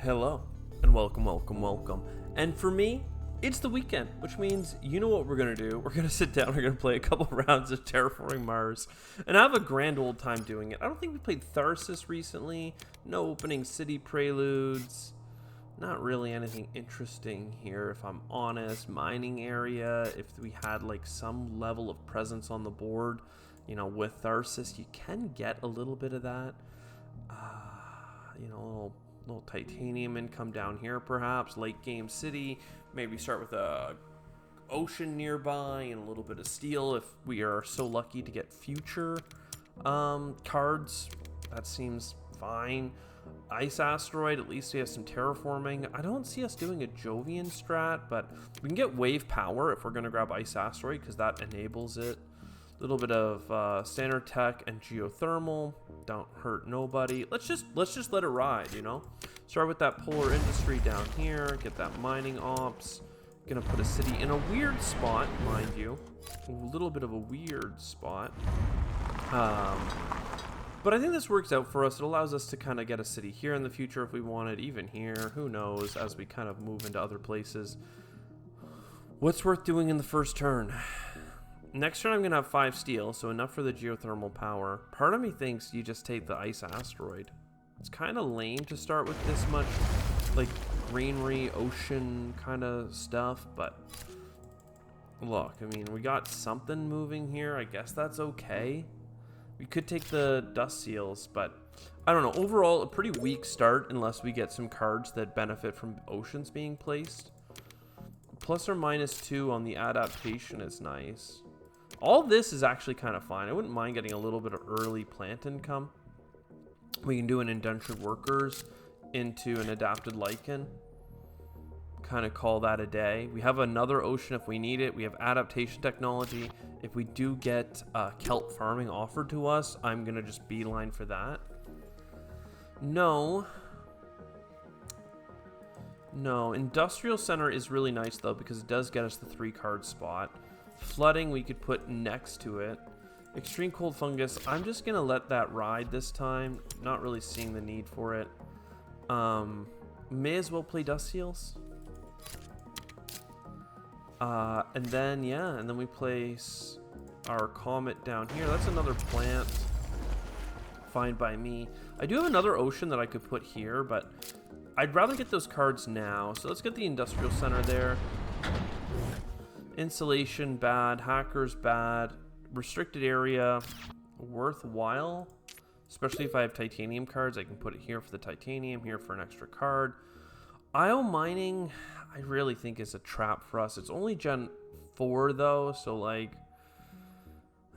Hello, and welcome, welcome, welcome. And for me, it's the weekend, which means you know what we're going to do. We're going to sit down, we're going to play a couple rounds of Terraforming Mars, and have a grand old time doing it. I don't think we played Tharsis recently, no opening city preludes, not really anything interesting here, if I'm honest. Mining area, if we had like some level of presence on the board, you know, with Tharsis, you can get a little bit of that. You know, a little titanium income down here, perhaps. Late game city. Maybe start with a ocean nearby and a little bit of steel if we are so lucky to get future cards. That seems fine. Ice asteroid, at least we have some terraforming. I don't see us doing a Jovian strat, but we can get wave power if we're going to grab ice asteroid because that enables it. A little bit of standard tech and geothermal. Don't hurt nobody. Let's just let it ride, you know. Start with that polar industry down here. Get that mining ops. Gonna put a city in a weird spot, mind you. A little bit of a weird spot. But I think this works out for us. It allows us to kind of get a city here in the future if we wanted, even here. Who knows, as we kind of move into other places. What's worth doing in the first turn? Next turn I'm going to have 5 steel, so enough for the geothermal power. Part of me thinks you just take the ice asteroid. It's kind of lame to start with this much, like, greenery, ocean kind of stuff, but look, I mean, we got something moving here. I guess that's okay. We could take the dust seals, but I don't know. Overall, a pretty weak start unless we get some cards that benefit from oceans being placed. Plus or minus 2 on the adaptation is nice. All this is actually kind of fine. I wouldn't mind getting a little bit of early plant income. We can do an indentured workers into an adapted lichen. Kind of call that a day. We have another ocean if we need it. We have adaptation technology. If we do get kelp farming offered to us, I'm going to just beeline for that. No, industrial center is really nice though because it does get us the 3 card spot. Flooding we could put next to it. Extreme cold fungus, I'm just gonna let that ride this time. Not really seeing the need for it. May as well play dust seals. And then we place our comet down here. That's another plant. Fine by me. I do have another ocean that I could put here, but I'd rather get those cards now. So let's get the industrial center there. Insulation bad, hackers bad, restricted area worthwhile, especially if I have titanium cards. I can put it here for the titanium, here for an extra card. IO mining I really think is a trap for us. It's only gen 4 though, so like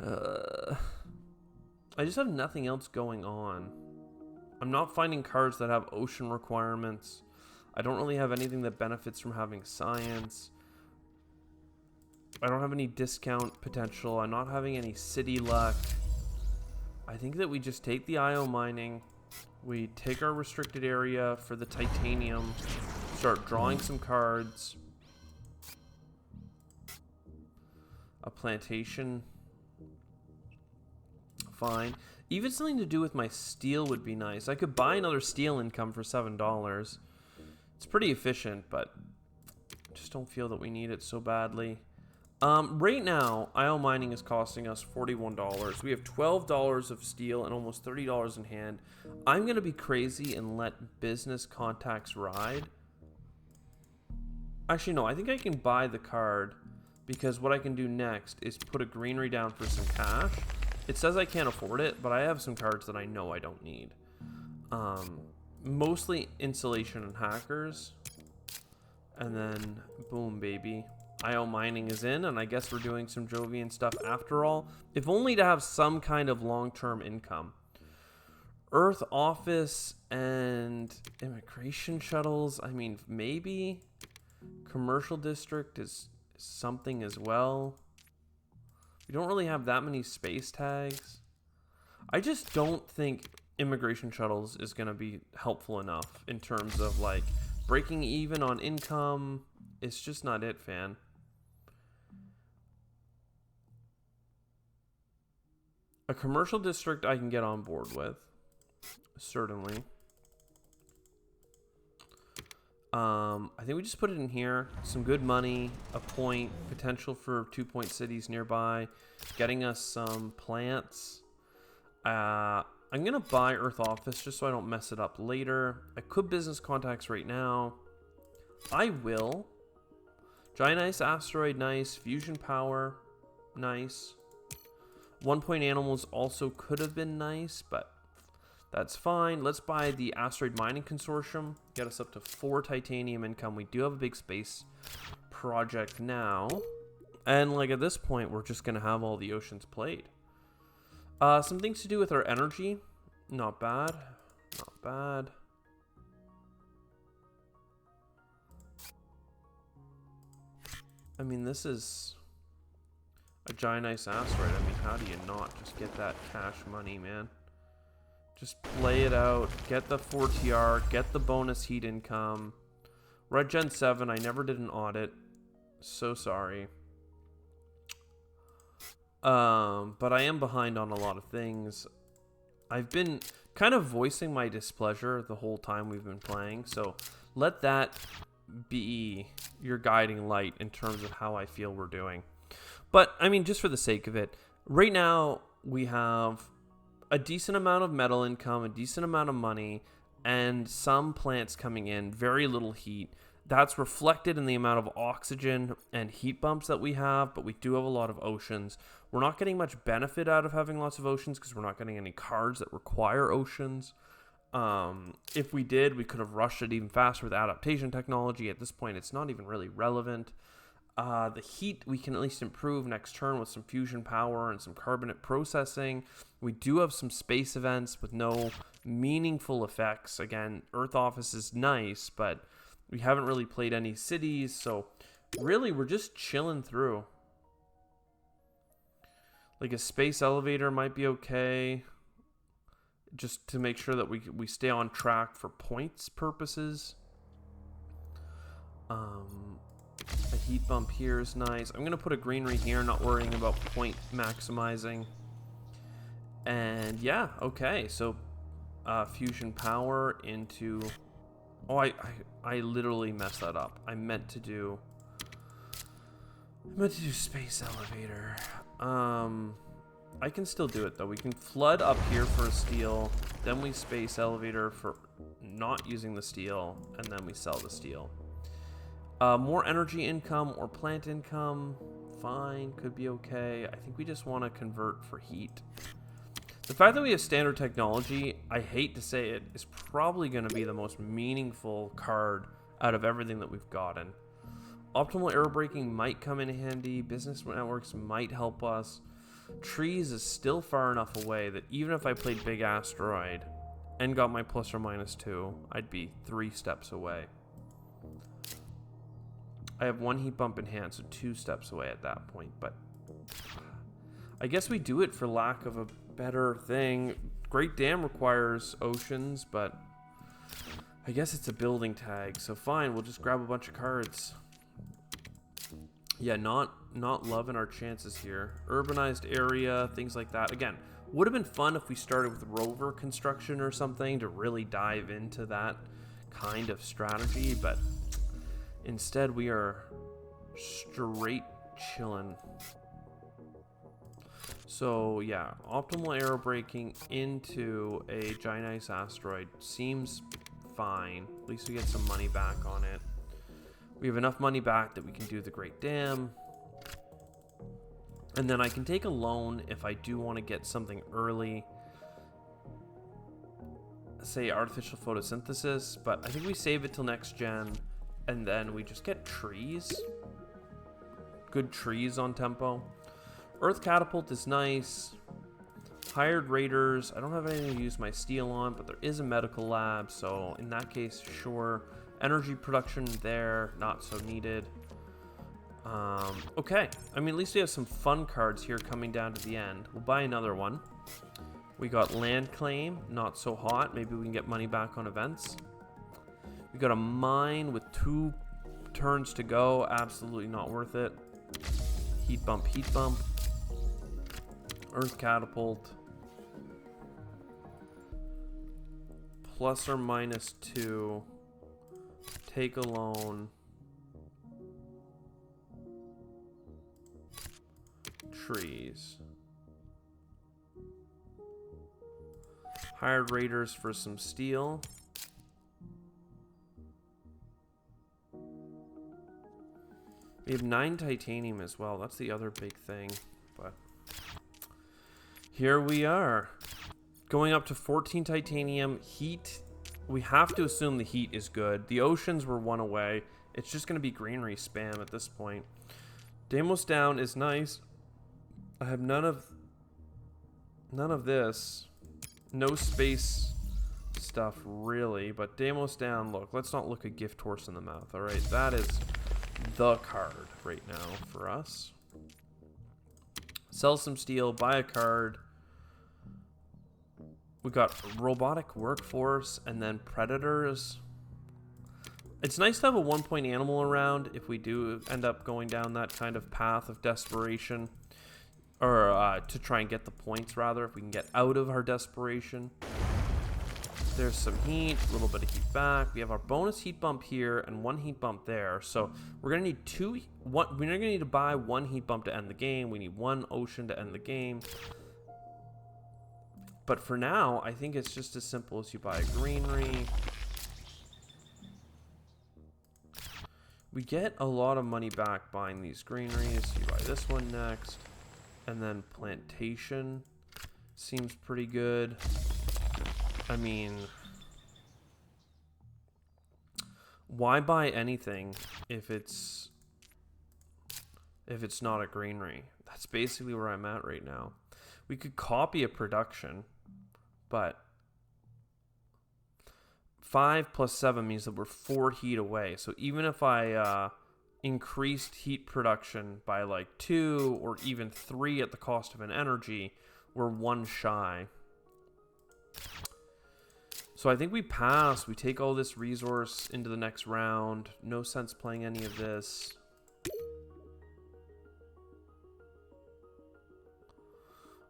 I just have nothing else going on. I'm not finding cards that have ocean requirements. I don't really have anything that benefits from having science. I don't have any discount potential. I'm not having any city luck. I think that we just take the IO mining. We take our restricted area for the titanium. Start drawing some cards. A plantation. Fine. Even something to do with my steel would be nice. I could buy another steel income for $7. It's pretty efficient, but just don't feel that we need it so badly. Right now, IO mining is costing us $41. We have $12 of steel and almost $30 in hand. I'm going to be crazy and let business contacts ride. Actually, no, I think I can buy the card because what I can do next is put a greenery down for some cash. It says I can't afford it, but I have some cards that I know I don't need. Mostly insulation and hackers. And then, boom, baby. IO mining is in, and I guess we're doing some Jovian stuff after all. If only to have some kind of long-term income. Earth office and immigration shuttles, I mean, maybe. Commercial district is something as well. We don't really have that many space tags. I just don't think immigration shuttles is going to be helpful enough in terms of like breaking even on income. It's just not it, fan. A commercial district I can get on board with, certainly. I think we just put it in here. Some good money, a point, potential for 2-point cities nearby, getting us some plants. I'm going to buy Earth Office just so I don't mess it up later. I could business contacts right now. I will. Giant Ice Asteroid, nice. Fusion Power, nice. 1-point animals also could have been nice, but that's fine. Let's buy the Asteroid Mining Consortium. Get us up to 4 titanium income. We do have a big space project now. And like at this point, we're just going to have all the oceans played. Some things to do with our energy. Not bad. Not bad. I mean, this is a giant ice asteroid. I mean, how do you not just get that cash money, man? Just play it out. Get the 4TR. Get the bonus heat income. Red Gen 7. I never did an audit. So sorry. But I am behind on a lot of things. I've been kind of voicing my displeasure the whole time we've been playing. So let that be your guiding light in terms of how I feel we're doing. But, I mean, just for the sake of it, right now we have a decent amount of metal income, a decent amount of money, and some plants coming in, very little heat. That's reflected in the amount of oxygen and heat bumps that we have, but we do have a lot of oceans. We're not getting much benefit out of having lots of oceans because we're not getting any cards that require oceans. If we did, we could have rushed it even faster with adaptation technology. At this point, it's not even really relevant. The heat we can at least improve next turn with some fusion power and some carbonate processing. We do have some space events with no meaningful effects. Again, Earth Office is nice, but we haven't really played any cities, so really we're just chilling through. Like a space elevator might be okay, just to make sure that we stay on track for points purposes. A heat bump here is nice. I'm going to put a greenery here, not worrying about point maximizing. And yeah, okay, so fusion power into... Oh, I literally messed that up. I meant to do space elevator. I can still do it though. We can flood up here for a steel, then we space elevator for not using the steel, and then we sell the steel. More energy income or plant income, fine, could be okay. I think we just want to convert for heat. The fact that we have standard technology, I hate to say it, is probably going to be the most meaningful card out of everything that we've gotten. Optimal aerobraking might come in handy. Business networks might help us. Trees is still far enough away that even if I played Big Asteroid and got my ±2, I'd be 3 steps away. I have 1 heat bump in hand, so 2 steps away at that point, but I guess we do it for lack of a better thing. Great Dam requires oceans, but I guess it's a building tag, so fine, we'll just grab a bunch of cards. Yeah, not loving our chances here. Urbanized area, things like that. Again, would have been fun if we started with rover construction or something to really dive into that kind of strategy, but instead we are straight chilling. So yeah, optimal aerobraking into a giant ice asteroid seems fine. At least we get some money back on it. We have enough money back that we can do the Great Dam. And then I can take a loan if I do want to get something early. Say artificial photosynthesis, but I think we save it till next gen. And then we just get trees. Good trees on tempo. Earth Catapult is nice. Hired raiders. I don't have anything to use my steel on, but there is a medical lab. So in that case, sure. Energy production there, not so needed. Okay. I mean, at least we have some fun cards here coming down to the end. We'll buy another one. We got land claim, not so hot. Maybe we can get money back on events. We got a mine with 2 turns to go. Absolutely not worth it. Heat bump, heat bump. Earth catapult. ±2. Take a loan. Trees. Hired raiders for some steel. We have 9 titanium as well. That's the other big thing. But here we are. Going up to 14 titanium. Heat. We have to assume the heat is good. The oceans were 1 away. It's just going to be greenery spam at this point. Deimos down is nice. I have none of this. No space stuff really, but Deimos down. Look, let's not look a gift horse in the mouth. All right, that is the card right now for us. Sell some steel, buy a card. We got robotic workforce and then predators. It's nice to have a 1-point animal around if we do end up going down that kind of path of desperation. Or to try and get the points, rather, if we can get out of our desperation. There's some heat, a little bit of heat back. We have our bonus heat bump here and 1 heat bump there. So we're going to need we're going to need to buy 1 heat bump to end the game. We need 1 ocean to end the game. But for now, I think it's just as simple as you buy a greenery. We get a lot of money back buying these greeneries. You buy this one next. And then plantation seems pretty good. I mean, why buy anything if it's not a greenery? That's basically where I'm at right now. We could copy a production, but 5 plus 7 means that we're 4 heat away. So even if I increased heat production by like 2 or even 3 at the cost of an energy, we're 1 shy. So I think we pass. We take all this resource into the next round. No sense playing any of this.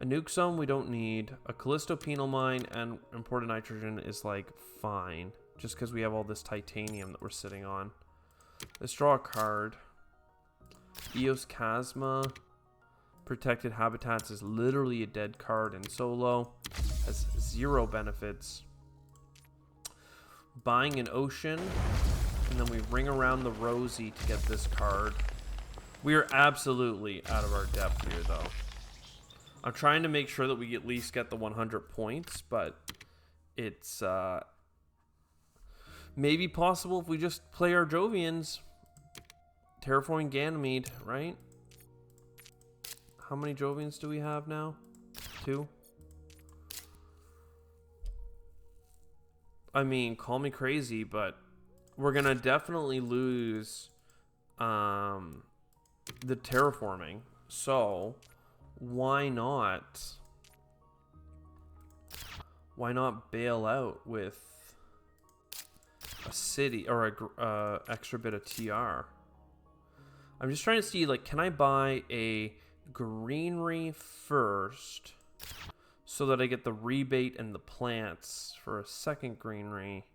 A nuke zone we don't need. A Callisto penal mine and imported nitrogen is like fine. Just because we have all this titanium that we're sitting on. Let's draw a card. Eos Chasma. Protected Habitats is literally a dead card in solo. Has 0 benefits. Buying an ocean. And then we ring around the rosy to get this card. We are absolutely out of our depth here though. I'm trying to make sure that we at least get the 100 points, but it's maybe possible if we just play our Jovians. Terraforming Ganymede, right? How many Jovians do we have now? 2? I mean, call me crazy, but we're going to definitely lose the terraforming. So, why not bail out with a city or a extra bit of TR? I'm just trying to see, like, can I buy a greenery first so that I get the rebate and the plants for a second greenery?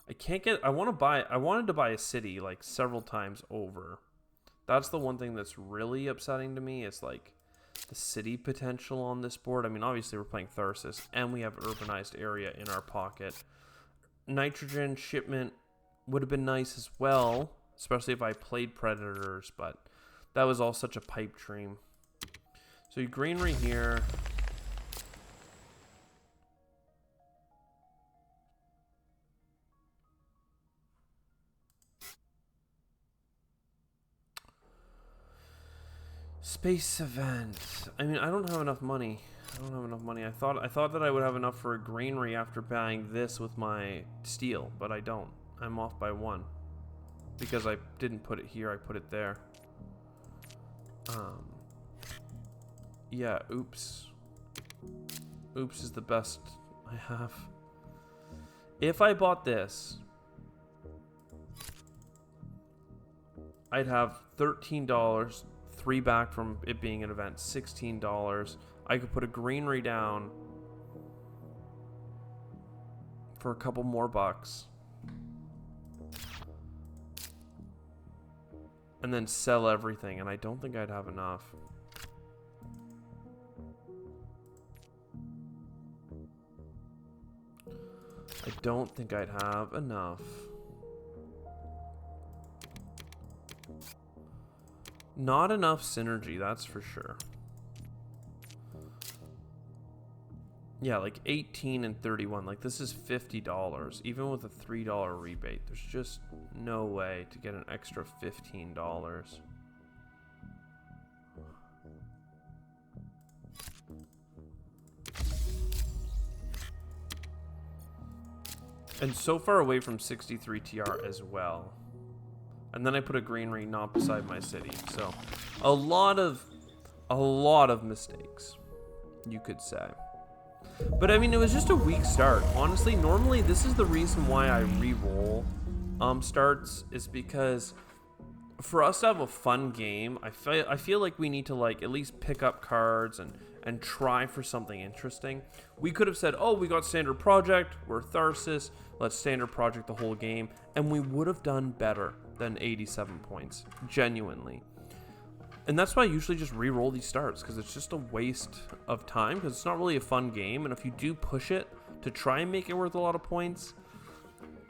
I can't get, I wanted to buy a city like several times over. That's the one thing that's really upsetting to me is like the city potential on this board. I mean, obviously we're playing Tharsis and we have urbanized area in our pocket. Nitrogen shipment would have been nice as well, especially if I played Predators, but that was all such a pipe dream. So you greenery here. Space event. I mean, I don't have enough money. I thought that I would have enough for a greenery after buying this with my steel, but I don't. I'm off by 1. Because I didn't put it here, I put it there. Yeah, oops. Oops is the best I have. If I bought this, I'd have $13, 3 back from it being an event, $16. I could put a greenery down for a couple more bucks. and then sell everything, and I don't think I'd have enough. I don't think I'd have enough. Not enough synergy, that's for sure. Yeah, like 18 and 31. Like, this is $50. Even with a $3 rebate, there's just no way to get an extra $15. And so far away from 63 TR as well. And then I put a greenery not beside my city. So a lot of mistakes, you could say. But I mean, it was just a weak start. Honestly, normally this is the reason why I re-roll starts, is because for us to have a fun game, I feel like we need to like at least pick up cards and try for something interesting. We could have said, oh, we got standard project, we're Tharsis, let's standard project the whole game, and we would have done better than 87 points, genuinely. And that's why I usually just re-roll these starts, because it's just a waste of time, because it's not really a fun game, and if you do push it to try and make it worth a lot of points,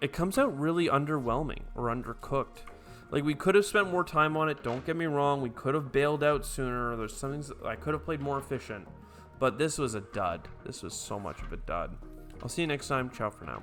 it comes out really underwhelming or undercooked. Like, we could have spent more time on it, don't get me wrong, we could have bailed out sooner, there's some things I could have played more efficient, but this was a dud. This was so much of a dud. I'll see you next time. Ciao for now.